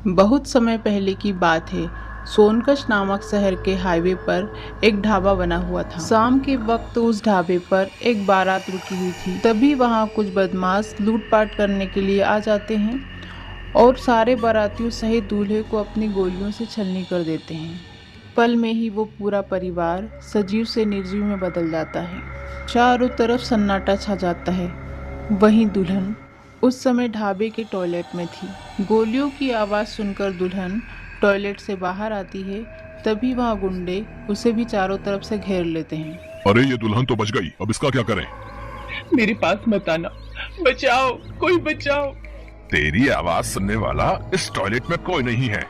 बहुत समय पहले की बात है। सोनकच्छ नामक शहर के हाईवे पर एक ढाबा बना हुआ था। शाम के वक्त उस ढाबे पर एक बारात रुकी हुई थी। तभी वहां कुछ बदमाश लूटपाट करने के लिए आ जाते हैं और सारे बारातियों सहित दूल्हे को अपनी गोलियों से छलनी कर देते हैं। पल में ही वो पूरा परिवार सजीव से निर्जीव में बदल जाता है। चारों तरफ सन्नाटा छा जाता है। वहीं दुल्हन उस समय ढाबे के टॉयलेट में थी। गोलियों की आवाज़ सुनकर दुल्हन टॉयलेट से बाहर आती है। तभी वहाँ गुंडे उसे भी चारों तरफ से घेर लेते हैं। अरे ये दुल्हन तो बच गई, अब इसका क्या करें? मेरे पास मत आना, बचाओ, कोई बचाओ। तेरी आवाज सुनने वाला इस टॉयलेट में कोई नहीं है।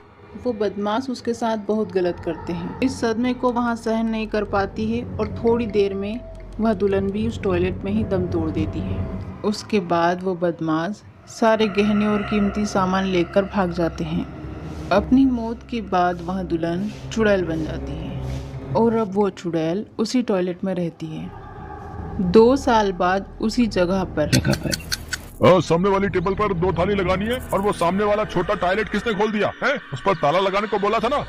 वो बदमाश उसके साथ बहुत गलत करते हैं। इस सदमे को वहाँ सहन नहीं कर पाती है और थोड़ी देर में वह दुल्हन भी उस टॉयलेट में ही दम तोड़ देती है। उसके बाद वो बदमाश सारे गहने और कीमती सामान लेकर भाग जाते हैं। अपनी मौत के बाद वह दुल्हन चुड़ैल बन जाती है और अब वो चुड़ैल उसी टॉयलेट में रहती है। 2 साल बाद उसी जगह पर सामने वाली टेबल पर 2 थाली लगानी है और वो सामने वाला छोटा टॉयलेट किसने खोल दिया है? उस पर ताला लगाने को बोला था ना।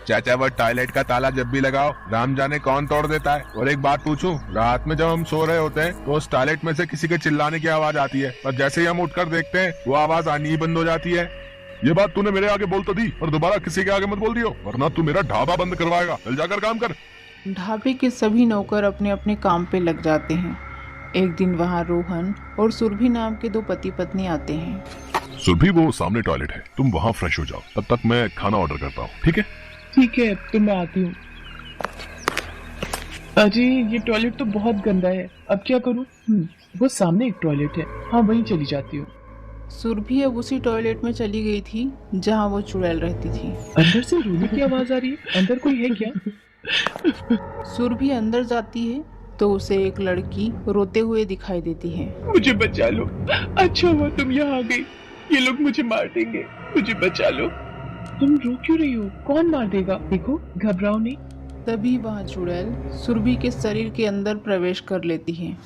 चाचा, वो टॉयलेट का ताला जब भी लगाओ राम जाने कौन तोड़ देता है। और एक बात पूछूं, रात में जब हम सो रहे होते हैं तो उस टॉयलेट में से किसी के चिल्लाने की आवाज आती है और जैसे ही हम उठकर देखते हैं वो आवाज आनी ही बंद हो जाती है। ये बात तूने मेरे आगे बोल तो दी और दोबारा किसी के आगे मत बोल दियो, वरना तू मेरा ढाबा बंद करवाएगा। चल जाकर काम कर। ढाबे के सभी नौकर अपने अपने काम पे लग जाते हैं। एक दिन वहाँ रोहन और सुरभि नाम के 2 पति पत्नी आते हैं। सुरभि, वो सामने टॉयलेट है, तुम वहाँ फ्रेश हो जाओ, तब तक मैं खाना ऑर्डर करता हूँ। ठीक है? ठीक है, तो मैं आती हूँ। अजी, ये टॉयलेट तो बहुत गंदा है, अब क्या करूँ? वो सामने एक टॉयलेट है, हाँ वहीं चली जाती हूँ। सुरभि अब उसी टॉयलेट में चली गई थी जहाँ वो चुड़ैल रहती थी। अंदर से रोने की आवाज आ रही है, अंदर कोई है क्या? सुरभि अंदर जाती है तो उसे एक लड़की रोते हुए दिखाई देती है। मुझे बचा लो, अच्छा हुआ तुम यहाँ आ गई, ये लोग मुझे मार देंगे, मुझे बचा लो। तुम रो क्यों रही हो? कौन मार देगा? देखो, घबराओ नहीं। तभी वह चुड़ैल सुरभि के शरीर के अंदर प्रवेश कर लेती है।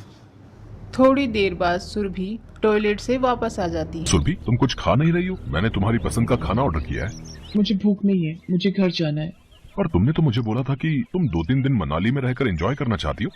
थोड़ी देर बाद सुरभि टॉयलेट से वापस आ जाती है। सुरभि, तुम कुछ खा नहीं रही हो? मैंने तुम्हारी पसंद का खाना ऑर्डर किया है। मुझे भूख नहीं है, मुझे घर जाना है। और तुमने तो मुझे बोला था कि तुम 2-3 दिन मनाली में रहकर एंजॉय करना चाहती हो।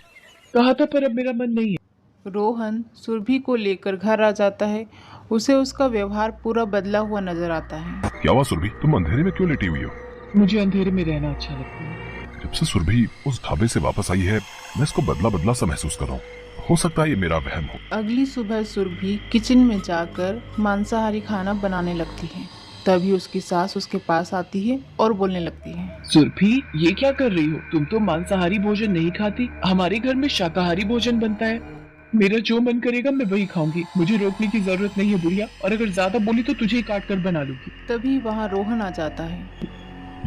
कहा था, पर अब मेरा मन नहीं है। रोहन सुरभि को लेकर घर आ जाता है। उसे उसका व्यवहार पूरा बदला हुआ नजर आता है। क्या हुआ सुरभि, तुम अंधेरे में क्यों लेटी हुई हो? मुझे अंधेरे में रहना अच्छा लगता है। जब से सुरभि उस ढाबे से वापस आई है, मैं इसको बदला बदला सा महसूस कर रहा हूँ। हो सकता है ये मेरा वहम हो। अगली सुबह सुरभि किचन में जाकर मांसाहारी खाना बनाने लगती है। तभी उसकी सास उसके पास आती है और बोलने लगती है, सुरभि, ये क्या कर रही हो? तुम तो मांसाहारी भोजन नहीं खाती, हमारे घर में शाकाहारी भोजन बनता है। मेरा जो मन करेगा मैं वही खाऊंगी, मुझे रोकने की जरूरत नहीं है बुढ़िया, और अगर ज्यादा बोली तो तुझे ही काट कर बना लूंगी। तभी वहाँ रोहन आ जाता है।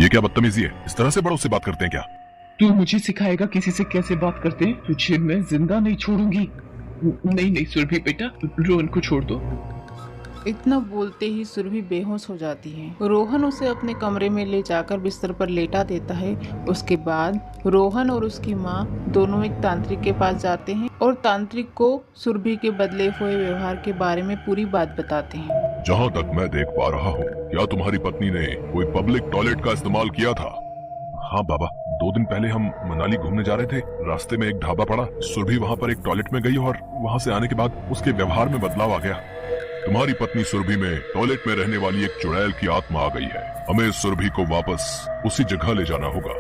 ये क्या बदतमीजी है? इस तरह से बड़ों से बात करते हैं क्या? तू मुझे सिखाएगा किसी से कैसे बात करते हैं? तुझे मैं जिंदा नहीं छोड़ूंगी। नहीं नहीं सुरभि बेटा, रोहन को छोड़ दो। इतना बोलते ही सुरभि बेहोश हो जाती है। रोहन उसे अपने कमरे में ले जाकर बिस्तर पर लेटा देता है। उसके बाद रोहन और उसकी माँ दोनों एक तांत्रिक के पास जाते हैं और तांत्रिक को सुरभि के बदले हुए व्यवहार के बारे में पूरी बात बताते हैं। जहाँ तक मैं देख पा रहा हूँ, क्या तुम्हारी पत्नी ने कोई पब्लिक टॉयलेट का इस्तेमाल किया था? हाँ बाबा, 2 दिन पहले हम मनाली घूमने जा रहे थे, रास्ते में एक ढाबा पड़ा, सुरभि वहाँ पर एक टॉयलेट में गई और वहाँ से आने के बाद उसके व्यवहार में बदलाव आ गया। तुम्हारी पत्नी सुरभि में टॉयलेट में रहने वाली एक चुड़ैल की आत्मा आ गई है। हमें सुरभि को वापस उसी जगह ले जाना होगा।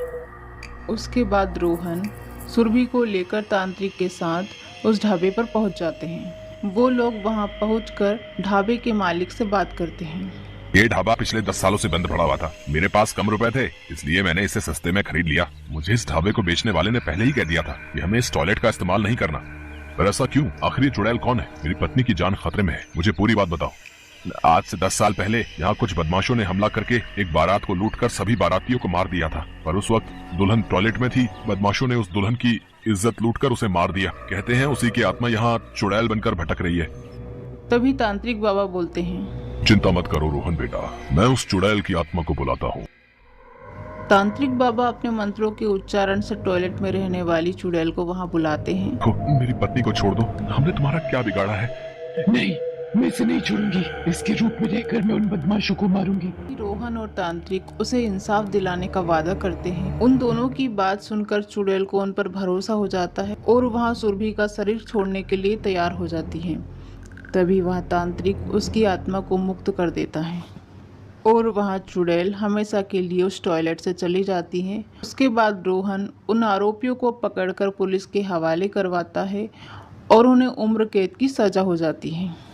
उसके बाद रोहन सुरभि को लेकर तांत्रिक के साथ उस ढाबे पर पहुंच जाते हैं। वो लोग वहां पहुंचकर ढाबे के मालिक से बात करते हैं। ये ढाबा पिछले 10 सालों से बंद पड़ा हुआ था। मेरे पास कम रुपए थे, इसलिए मैंने इसे सस्ते में खरीद लिया। मुझे इस ढाबे को बेचने वाले ने पहले ही कह दिया था कि हमें इस टॉयलेट का इस्तेमाल नहीं करना। पर ऐसा क्यों? आखिर ये चुड़ैल कौन है? मेरी पत्नी की जान खतरे में है, मुझे पूरी बात बताओ। आज से 10 साल पहले यहाँ कुछ बदमाशों ने हमला करके एक बारात को लूटकर सभी बारातियों को मार दिया था, पर उस वक्त दुल्हन टॉयलेट में थी। बदमाशों ने उस दुल्हन की इज्जत लूटकर उसे मार दिया। कहते हैं उसी की आत्मा यहाँ चुड़ैल बनकर भटक रही है। तभी तांत्रिक बाबा बोलते हैं, चिंता मत करो रोहन बेटा, मैं उस चुड़ैल की आत्मा को बुलाता हूँ। तांत्रिक बाबा अपने मंत्रों के उच्चारण से टॉयलेट में रहने वाली चुड़ैल को वहां बुलाते हैं। मेरी पत्नी को छोड़ दो, हमने तुम्हारा क्या बिगाड़ा है? नहीं, मैं इसे नहीं छोड़ूंगी। इसके रूप में रहकर मैं उन बदमाशों को मारूंगी। रोहन और तांत्रिक उसे इंसाफ दिलाने का वादा करते हैं। उन दोनों की बात सुनकर चुड़ैल को उन पर भरोसा हो जाता है और वहाँ सुरभि का शरीर छोड़ने के लिए तैयार हो जाती है। तभी वह तांत्रिक उसकी आत्मा को मुक्त कर देता है और वहाँ चुड़ैल हमेशा के लिए उस टॉयलेट से चली जाती है। उसके बाद रोहन उन आरोपियों को पकड़कर पुलिस के हवाले करवाता है और उन्हें उम्र कैद की सजा हो जाती है।